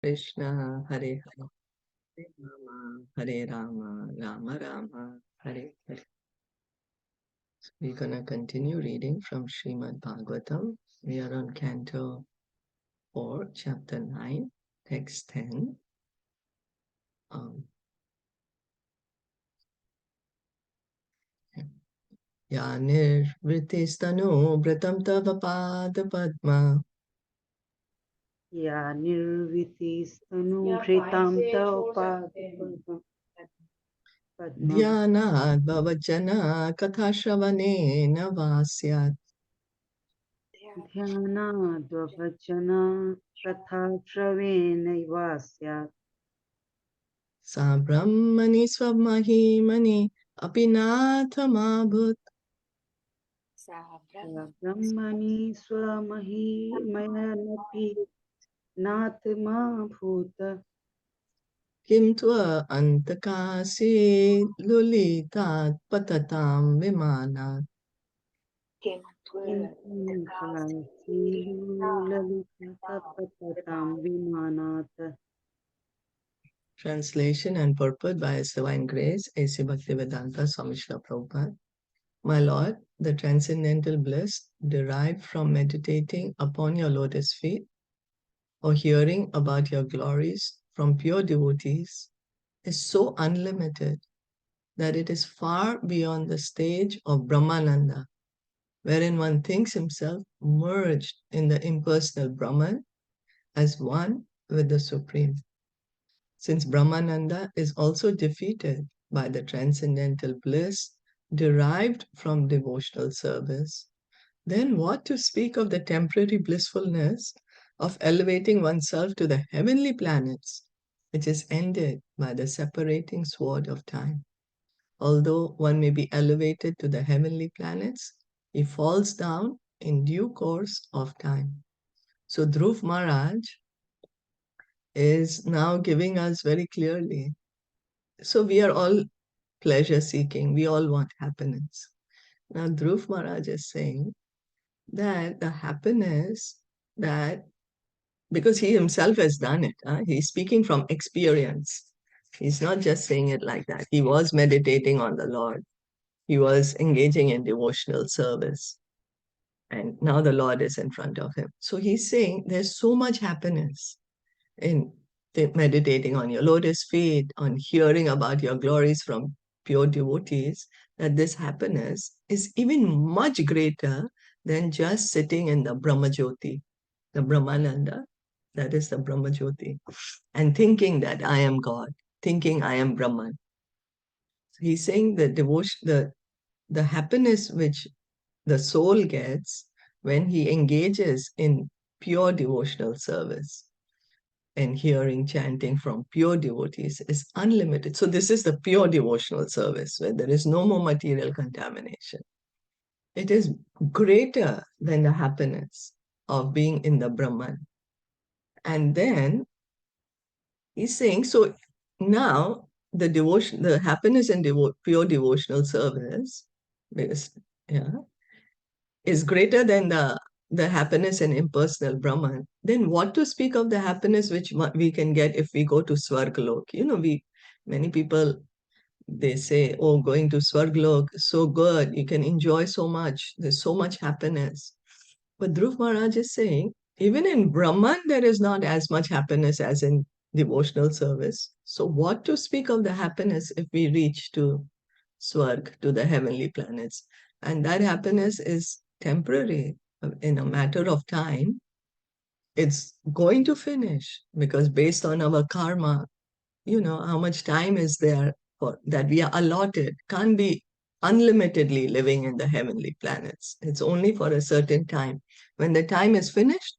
Krishna, Hare Hare, Hare Rama, Rama Rama, Hare Hare. So we're gonna continue reading from Srimad Bhagavatam. We are on Canto 4, Chapter 9, Text 10. Ya nirvritistano vratam tava pada padma Ya nirvitistanu taupa padma Dhyanad bhavajana kathashravane navasyat dhyana dvajana katha shravena vasyat Sa brahmani swamahimani apinathamabhut brahmani swamahi mayanapi natma bhuta Kim tva antakasi lulitat patatam vimanat. lalitam vimanat. Translation and purport by His Divine Grace, A.C. Bhaktivedanta Swami Srila Prabhupada. My Lord, the transcendental bliss derived from meditating upon your lotus feet or hearing about your glories from pure devotees is so unlimited that it is far beyond the stage of Brahmananda, wherein one thinks himself merged in the impersonal Brahman as one with the Supreme. Since Brahmananda is also defeated by the transcendental bliss derived from devotional service, then what to speak of the temporary blissfulness of elevating oneself to the heavenly planets, which is ended by the separating sword of time? Although one may be elevated to the heavenly planets, he falls down in due course of time. So Dhruv Maharaj is now giving us very clearly. So we are all pleasure seeking, we all want happiness. Now Dhruv Maharaj is saying that the happiness that, because he himself has done it, he's speaking from experience. He's not just saying it like that. He was meditating on the Lord. He was engaging in devotional service. And now the Lord is in front of him. So he's saying there's so much happiness in meditating on your lotus feet, on hearing about your glories from pure devotees, that this happiness is even much greater than just sitting in the Brahmajyoti, the Brahmananda, that is the Brahmajyoti, and thinking that I am God, thinking I am Brahman. He's saying the devotion, the happiness which the soul gets when he engages in pure devotional service and hearing chanting from pure devotees is unlimited. So this is the pure devotional service where there is no more material contamination. It is greater than the happiness of being in the Brahman. And then he's saying, so now the devotion, the happiness in pure devotional service, because, yeah, is greater than the happiness in impersonal Brahman, then what to speak of the happiness which we can get if we go to Swargalok? Many people, they say, oh, going to Swargalok is so good, you can enjoy so much, there's so much happiness. But Dhruv Maharaj is saying, even in Brahman, there is not as much happiness as in devotional service. So what to speak of the happiness if we reach to Swarg, to the heavenly planets? And that happiness is temporary. In a matter of time, it's going to finish because based on our karma, how much time is there for that we are allotted, can't be unlimitedly living in the heavenly planets. It's only for a certain time. When the time is finished,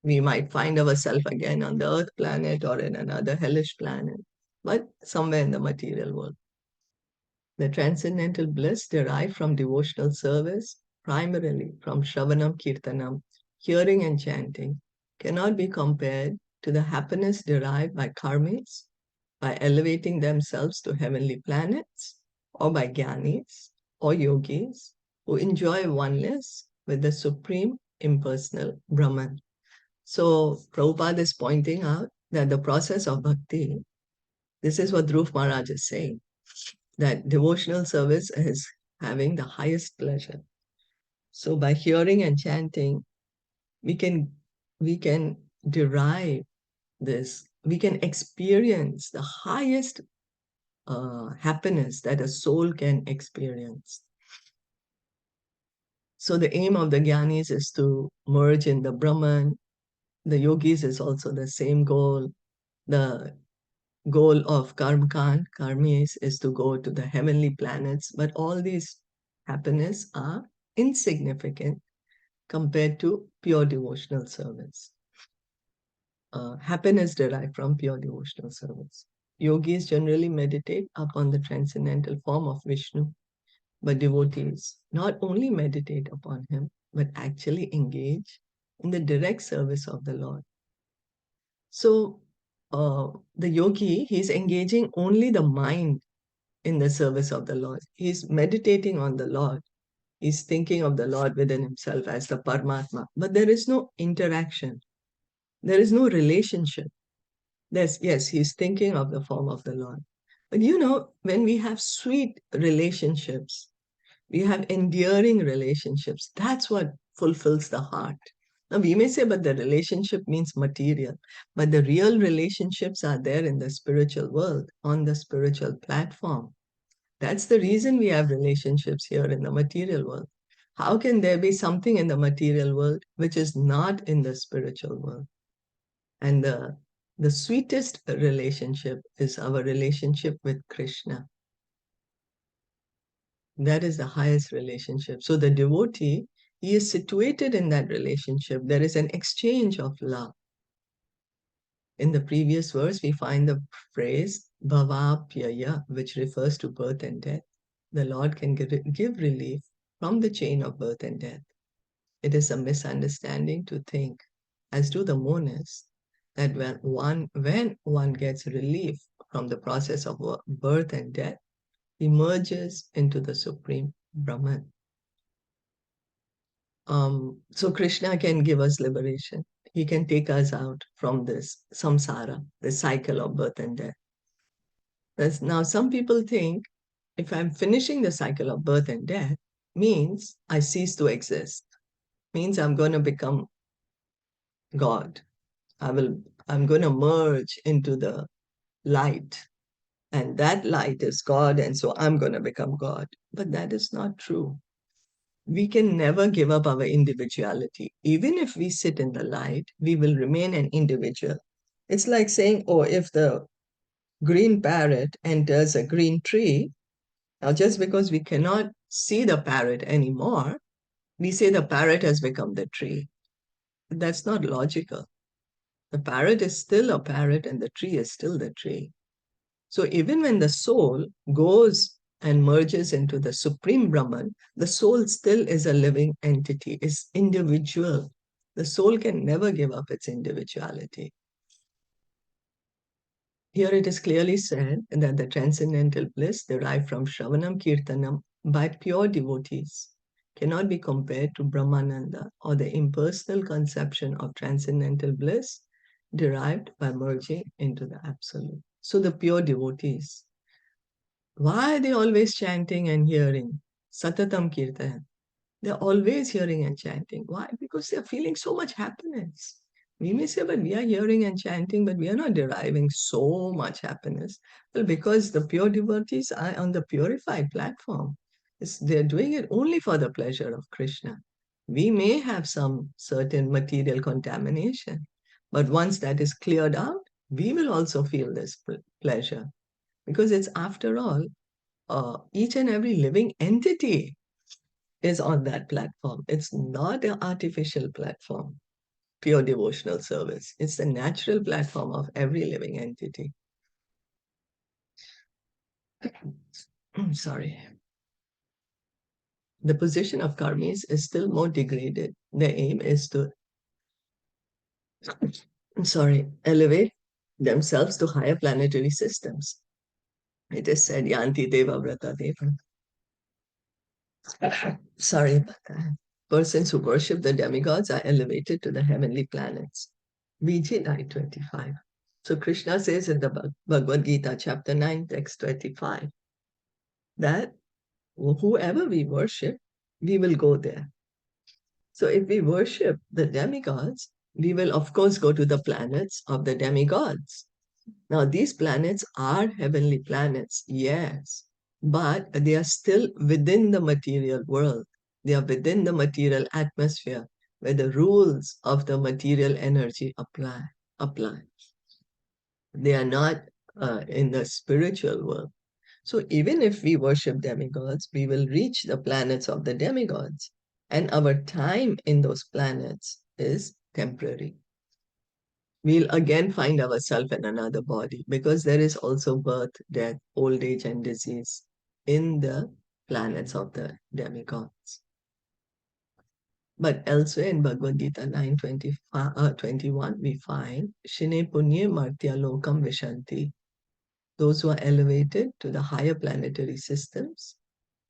we might find ourselves again on the earth planet or in another hellish planet, but somewhere in the material world. The transcendental bliss derived from devotional service, primarily from Shravanam Kirtanam, hearing and chanting, cannot be compared to the happiness derived by karmis, by elevating themselves to heavenly planets, or by jnanis or yogis who enjoy oneness with the supreme impersonal Brahman. So Prabhupada is pointing out that the process of bhakti, this is what Dhruva Mahārāja is saying, that devotional service is having the highest pleasure. So by hearing and chanting, we can derive this, we can experience the highest happiness that a soul can experience. So the aim of the jnanis is to merge in the Brahman. The yogis is also the same goal. The goal of karmis, is to go to the heavenly planets. But all these happiness are insignificant compared to pure devotional service. Happiness derived from pure devotional service. Yogis generally meditate upon the transcendental form of Vishnu, but devotees not only meditate upon him, but actually engage in the direct service of the Lord. So the yogi, he's engaging only the mind in the service of the Lord. He's meditating on the Lord. He's thinking of the Lord within himself as the Paramatma. But there is no interaction. There is no relationship. Yes, he's thinking of the form of the Lord. But when we have sweet relationships, we have endearing relationships, that's what fulfills the heart. Now, we may say, but the relationship means material. But the real relationships are there in the spiritual world, on the spiritual platform. That's the reason we have relationships here in the material world. How can there be something in the material world which is not in the spiritual world? And the sweetest relationship is our relationship with Krishna. That is the highest relationship. So the devotee, he is situated in that relationship. There is an exchange of love. In the previous verse, we find the phrase bhavapyaya, which refers to birth and death. The Lord can give relief from the chain of birth and death. It is a misunderstanding to think, as do the monists, that when one gets relief from the process of birth and death, he merges into the Supreme Brahman. So Krishna can give us liberation. He can take us out from this samsara, the cycle of birth and death. Now, some people think if I'm finishing the cycle of birth and death, means I cease to exist, means I'm going to become God. I'm going to merge into the light, and that light is God, and so I'm going to become God. But that is not true. We can never give up our individuality. Even if we sit in the light, we will remain an individual. It's like saying, oh, if the green parrot enters a green tree, now just because we cannot see the parrot anymore, we say the parrot has become the tree. That's not logical. The parrot is still a parrot and the tree is still the tree. So even when the soul goes and merges into the Supreme Brahman, the soul still is a living entity, is individual. The soul can never give up its individuality. Here it is clearly said that the transcendental bliss derived from Shravanam Kirtanam by pure devotees cannot be compared to Brahmananda or the impersonal conception of transcendental bliss derived by merging into the Absolute. So the pure devotees, why are they always chanting and hearing? Satatam Kirtan. They're always hearing and chanting. Why? Because they're feeling so much happiness. We may say, but we are hearing and chanting, but we are not deriving so much happiness. Well, because the pure devotees are on the purified platform. They're doing it only for the pleasure of Krishna. We may have some certain material contamination, but once that is cleared out, we will also feel this pleasure. Because it's, after all, each and every living entity is on that platform. It's not an artificial platform, pure devotional service. It's the natural platform of every living entity. Sorry. The position of karmis is still more degraded. Their aim is to, elevate themselves to higher planetary systems. It is said, Yanti Deva Vrata Deva. Sorry about that. Persons who worship the demigods are elevated to the heavenly planets. VG 925. So Krishna says in the Bhagavad Gita, chapter 9, text 25, that whoever we worship, we will go there. So if we worship the demigods, we will of course go to the planets of the demigods. Now, these planets are heavenly planets, yes, but they are still within the material world. They are within the material atmosphere where the rules of the material energy apply. They are not in the spiritual world. So even if we worship demigods, we will reach the planets of the demigods. And our time in those planets is temporary. We'll again find ourselves in another body because there is also birth, death, old age, and disease in the planets of the demigods. But elsewhere in Bhagavad Gita 9:21, we find Shine Punye Martya Lokam Vishanti. Those who are elevated to the higher planetary systems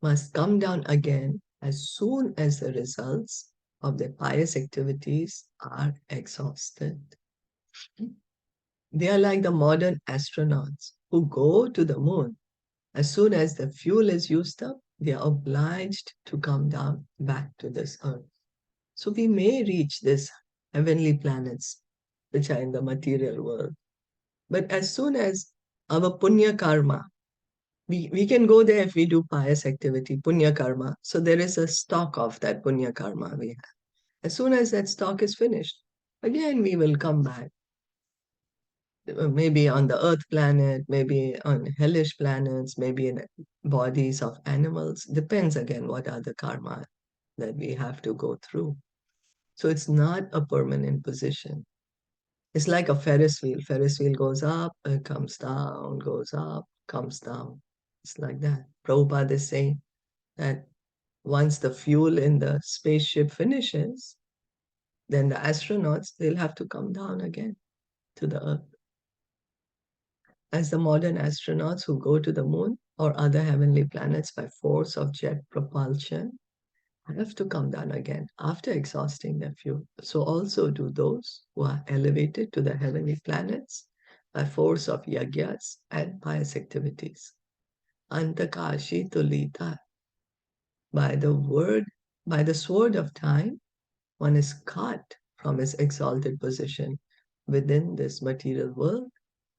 must come down again as soon as the results of their pious activities are exhausted. They are like the modern astronauts who go to the moon. As soon as the fuel is used up, they are obliged to come down back to this earth. So we may reach these heavenly planets which are in the material world. But as soon as our punya karma, we can go there if we do pious activity, punya karma. So there is a stock of that punya karma we have. As soon as that stock is finished, again we will come back. Maybe on the earth planet, maybe on hellish planets, maybe in bodies of animals. Depends again what are the karma that we have to go through. So it's not a permanent position. It's like a Ferris wheel. Ferris wheel goes up, it comes down, goes up, comes down. It's like that. Prabhupada is saying that once the fuel in the spaceship finishes, then the astronauts, they'll have to come down again to the earth. As the modern astronauts who go to the moon or other heavenly planets by force of jet propulsion have to come down again after exhausting their fuel. So also do those who are elevated to the heavenly planets by force of yagyas and pious activities. Antakashi tulita. By the sword of time, one is cut from his exalted position within this material world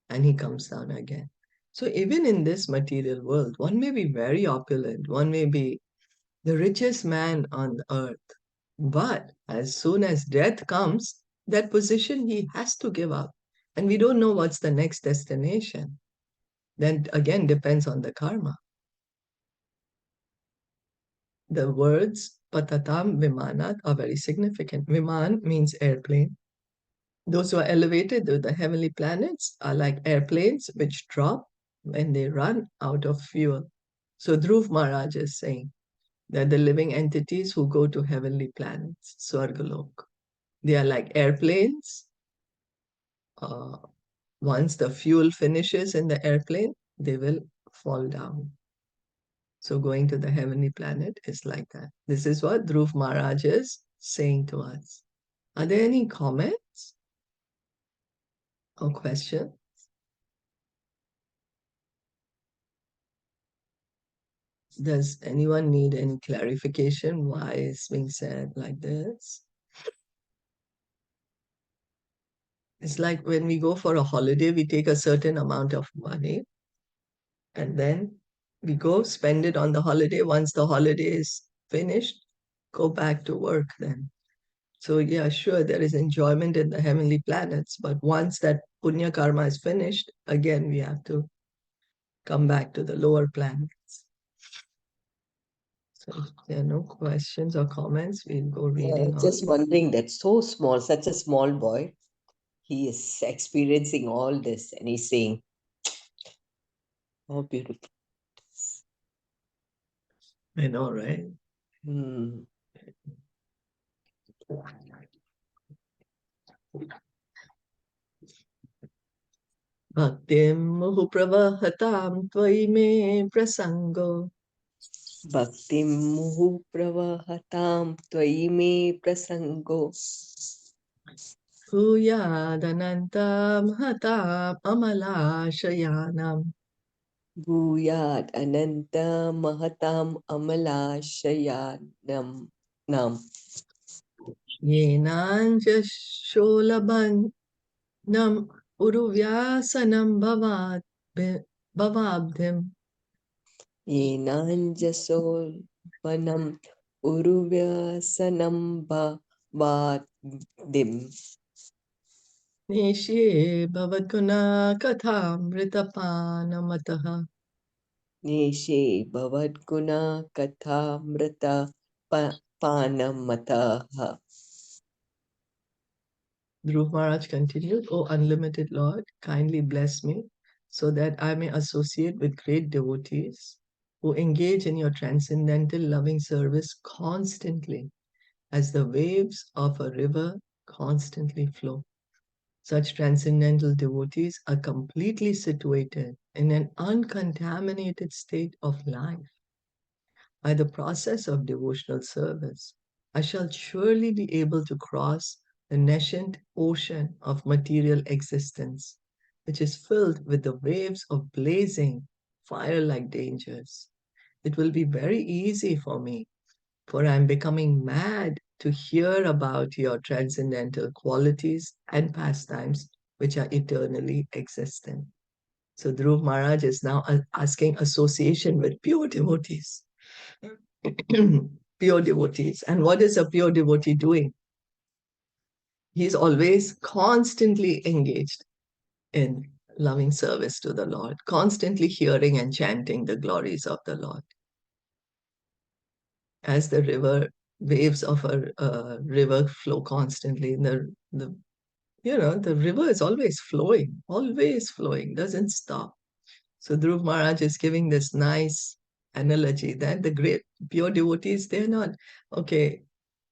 and he comes down again. So even in this material world, one may be very opulent, one may be the richest man on earth, but as soon as death comes, that position he has to give up. And we don't know what's the next destination. Then again depends on the karma. The words patatam vimanat are very significant. Viman means airplane. Those who are elevated to the heavenly planets are like airplanes which drop when they run out of fuel. So Dhruva Mahārāja is saying that the living entities who go to heavenly planets, Swargalok, they are like airplanes. Once the fuel finishes in the airplane, they will fall down. So going to the heavenly planet is like that. This is what Dhruva Mahārāja is saying to us. Are there any comments or questions? Does anyone need any clarification why it's being said like this? It's like when we go for a holiday, we take a certain amount of money and then we go spend it on the holiday. Once the holiday is finished, go back to work then. So yeah, sure, there is enjoyment in the heavenly planets, but once that punya karma is finished, again we have to come back to the lower planets. So if there are no questions or comments, we'll go reading on. Just wondering, that's so small, such a small boy. He is experiencing all this and he's saying, how beautiful. I know, right? Bhaktim muhu pravahatam tvai me prasango. Bhaktim muhu pravahatam tvayi me prasango. Bhuyadananta mahata amala shayanam. Bhuyat Ananta Mahatam Amalashayanam Nam. Yenanja sholaban nam uruvyasanam bhavabdhim. Yenanjasol Vanam Uruvyasanam Vadim. Nishye bhavaguna katham ritapanamataha. Neshe Bhavadguna Katha Mrita Panamataha. Dhruva Maharaj continued, O unlimited Lord, kindly bless me so that I may associate with great devotees who engage in your transcendental loving service constantly as the waves of a river constantly flow. Such transcendental devotees are completely situated in an uncontaminated state of life. By the process of devotional service, I shall surely be able to cross the nascent ocean of material existence, which is filled with the waves of blazing, fire like dangers. It will be very easy for me, for I am becoming mad to hear about your transcendental qualities and pastimes, which are eternally existent. So Dhruv Maharaj is now asking association with pure devotees. Pure devotees. And what is a pure devotee doing? He's always constantly engaged in loving service to the Lord, constantly hearing and chanting the glories of the Lord. As the river waves of a river flow constantly, the river is always flowing, doesn't stop. So Dhruv Maharaj is giving this nice analogy that the great pure devotees, they're not, okay,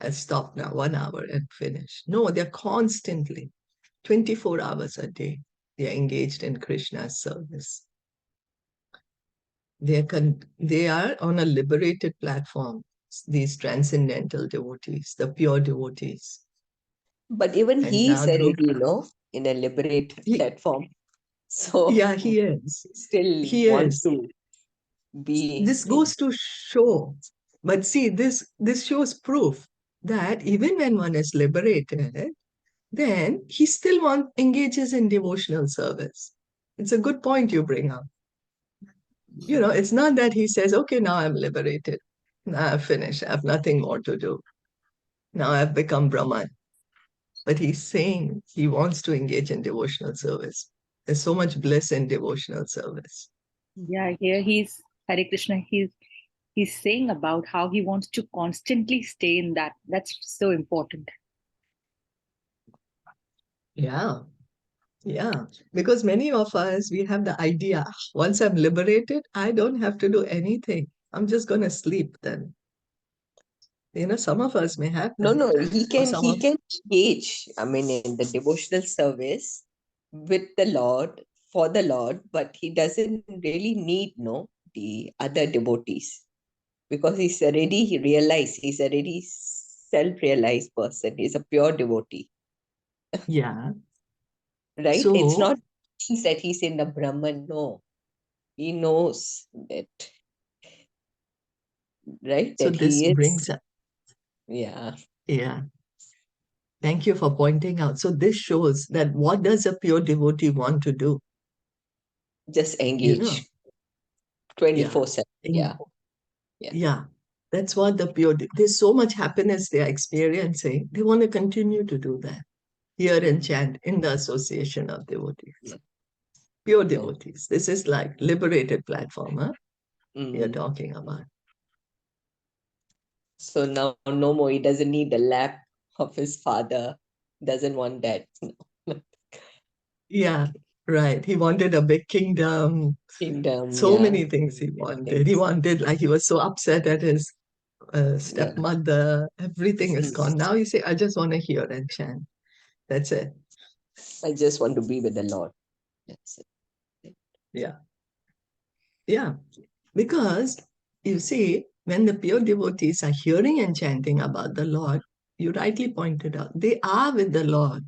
I stop now, 1 hour and finish. No, they're constantly, 24 hours a day, they're engaged in Krishna's service. They are on a liberated platform, these transcendental devotees, the pure devotees. But even And he is now Dhruv, already, in a liberated he, platform. So yeah, he is. he still He wants is. to be This in. goes to show, but see, this shows proof that even when one is liberated, then he still engages in devotional service. It's a good point you bring up. It's not that he says, okay, now I'm liberated. Now I've finished. I have nothing more to do. Now I've become Brahman. But he's saying he wants to engage in devotional service. There's so much bliss in devotional service. Yeah, here he's Hare Krishna. He's saying about how he wants to constantly stay in that. That's so important. Yeah. Yeah, because many of us, we have the idea, once I'm liberated, I don't have to do anything. I'm just going to sleep then. Some of us may have No, that. no, he Or can some he of, can engage, in the devotional service with the Lord, for the Lord, but he doesn't really need the other devotees, because he's already self-realized person. He's a pure devotee, yeah. right? It's So, not that he's in the Brahman. No, he knows that, right? so That this he brings is, up, yeah, yeah. Thank you for pointing out. So this shows that what does a pure devotee want to do? just You know, engage yeah. 24/7. In, Yeah, yeah. yeah. That's what there's so much happiness they are experiencing. They want to continue to do that. Hear and chant in the association of devotees. Pure No. devotees. This is like liberated platform, huh? You're Mm. talking about. So now no more. He doesn't need the lap of his father. Doesn't want that. No. Yeah, right. He wanted a big kingdom. Kingdom, So yeah. many things he Many wanted. He things. wanted, like, he was so upset at his Yeah. stepmother. Everything is Mm. gone. Now you say, I just want to hear and chant. That's it. I just want to be with the Lord. That's it. Yeah. Yeah. Because you see, when the pure devotees are hearing and chanting about the Lord, you rightly pointed out, they are with the Lord.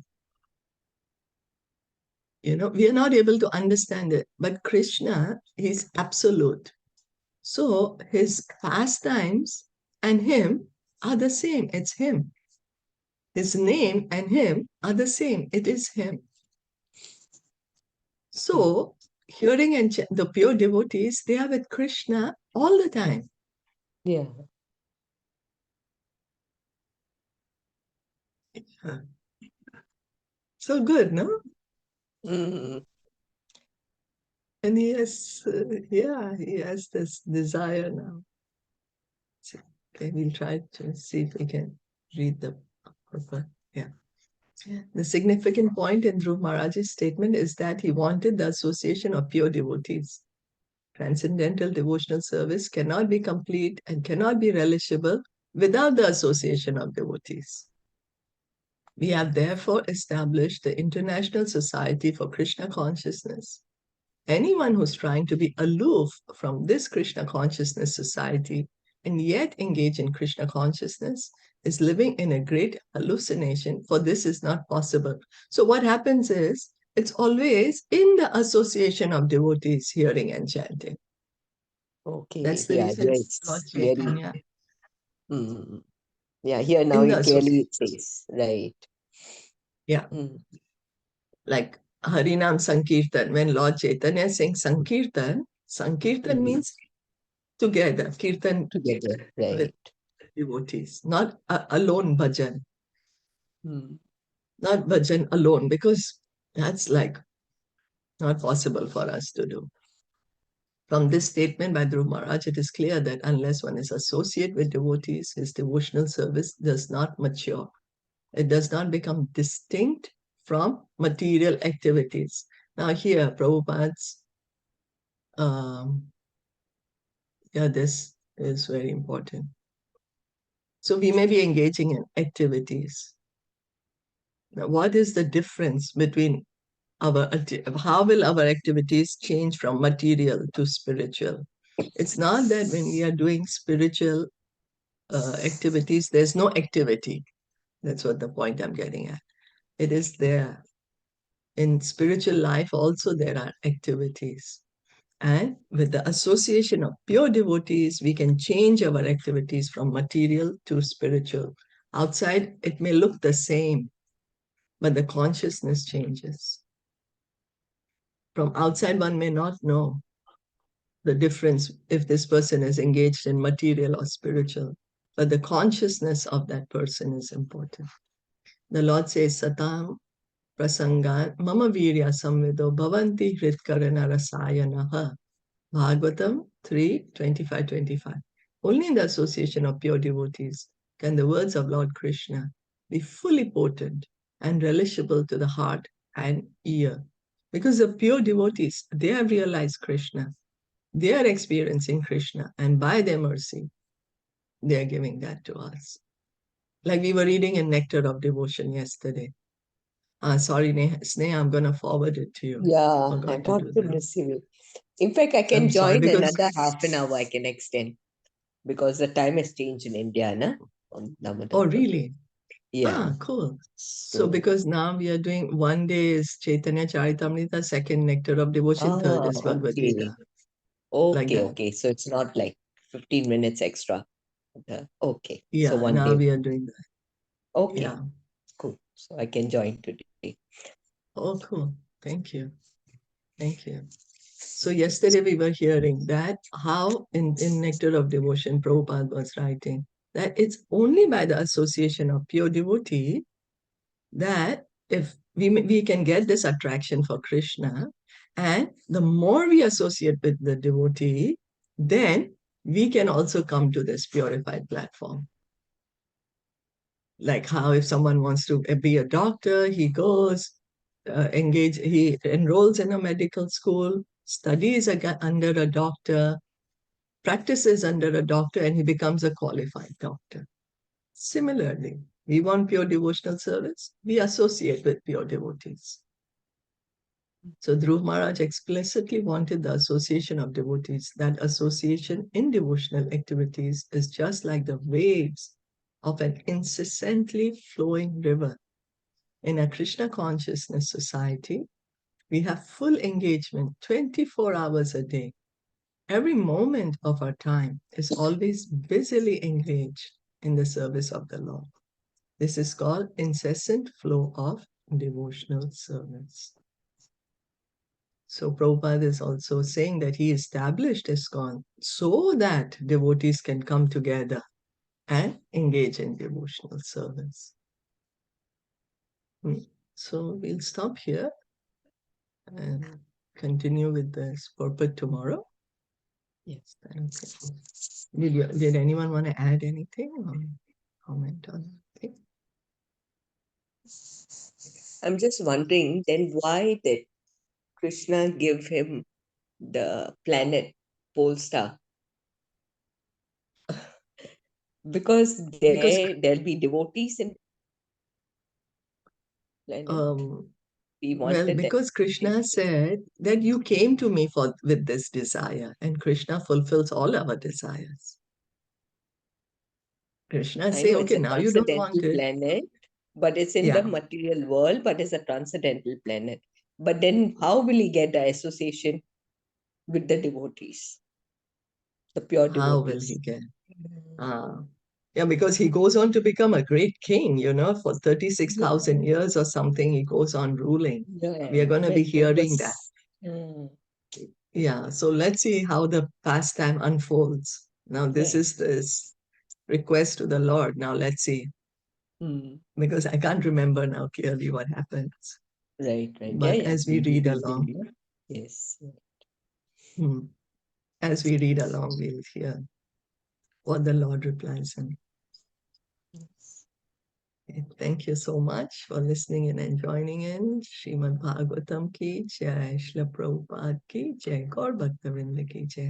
we are not able to understand it. But Krishna is absolute. So his pastimes and him are the same. It's him. His name and him are the same. It is him. So hearing and the pure devotees, they are with Krishna all the time. Yeah. So good, no? Mm. And he has, he has this desire now. So, okay, we'll try to see if we can read the proper. Yeah. The significant point in Dhruva Mahārāja's statement is that he wanted the association of pure devotees. Transcendental devotional service cannot be complete and cannot be relishable without the association of devotees. We have therefore established the International Society for Krishna Consciousness. Anyone who's trying to be aloof from this Krishna Consciousness Society and yet engage in Krishna consciousness is living in a great hallucination, for this is not possible. So what happens is, it's always in the association of devotees hearing and chanting. Okay. That's the Yeah, reason here Lord it's very. Chaitanya. Mm. Yeah, here now In the it clearly association. says, right. Yeah. Mm. Like Harinam Sankirtan, when Lord Chaitanya sings Sankirtan, Sankirtan means together, Kirtan Together, with right. devotees, not alone bhajan, Mm. not bhajan alone, because that's like not possible for us to do. From this statement by Dhruva Maharaj, it is clear that unless one is associated with devotees, his devotional service does not mature. It does not become distinct from material activities. Now here, Prabhupada's, this is very important. So we may be engaging in activities. Now, what is the difference between how will our activities change from material to spiritual? It's not that when we are doing spiritual activities, there's no activity. That's what the point I'm getting at. It is there. In spiritual life also there are activities. And with the association of pure devotees, we can change our activities from material to spiritual. Outside, it may look the same, but the consciousness changes. From outside, one may not know the difference if this person is engaged in material or spiritual, but the consciousness of that person is important. The Lord says, Satam prasangan mama virya samvido bhavanti hritkarana rasayanaha. Bhagavatam 3:25-25. Only in the association of pure devotees can the words of Lord Krishna be fully potent and relishable to the heart and ear. Because the pure devotees, they have realized Krishna. They are experiencing Krishna, and by their mercy, they are giving that to us. Like we were reading in Nectar of Devotion yesterday. Sorry, Sneha, I'm going to forward it to you. Yeah, I Forgot to want do to that. receive it. In fact, I can I'm sorry, join because another half an hour, I can extend because the time has changed in India, na? On Damodar. oh, really? Yeah. Cool. So So, because now we are doing one day is Caitaniya Caritamita, second Nectar of Devotion, third is Bhagavad okay. Gita. Like that. Okay. So it's not like 15 minutes extra. Okay. Yeah, So one now day. we are doing that. Okay. Yeah. Cool. So I can join today. Oh, cool. Thank you. Thank you. So yesterday we were hearing that how in Nectar of Devotion, Prabhupada was writing that it's only by the association of pure devotee that if we can get this attraction for Krishna, and the more we associate with the devotee, then we can also come to this purified platform. Like how if someone wants to be a doctor, he goes, he enrolls in a medical school, studies under a doctor, practices under a doctor, and he becomes a qualified doctor. Similarly, we want pure devotional service, we associate with pure devotees. So Dhruva Maharaj explicitly wanted the association of devotees. That association in devotional activities is just like the waves of an incessantly flowing river. In a Krishna consciousness society, We have full engagement 24 hours a day. Every moment of our time is always busily engaged in the service of the Lord. This is called incessant flow of devotional service. So Prabhupada is also saying that he established ISKCON so that devotees can come together and engage in devotional service. So we'll stop here and continue with this purport tomorrow. Yes. Did anyone want to add anything or comment on it? I'm just wondering then why did Krishna give him the planet Polestar? Because there'll be devotees in planet. He Well, wanted that. because Krishna said that you came to me with this desire, and Krishna fulfills all our desires. Krishna I say, know it's okay, a now you don't want transcendental it. planet, but it's in the Yeah. material world, but it's a transcendental planet. But then how will he get the association with the devotees, the pure How will devotees? he get? Yeah, because he goes on to become a great king, for 36,000 years or something, he goes on ruling. We are going to be hearing that. Yeah, so let's see how the pastime unfolds. Now, this is this request to the Lord. Now, let's see. Because I can't remember now clearly what happens. Right. But as we read along, yes. As we read along, we'll hear what the Lord replies. And thank you so much for listening and joining in. Srimad Bhagavatam ki jai, Srila Prabhupada ki jai, Gaur Bhakta Vrinda ki jai.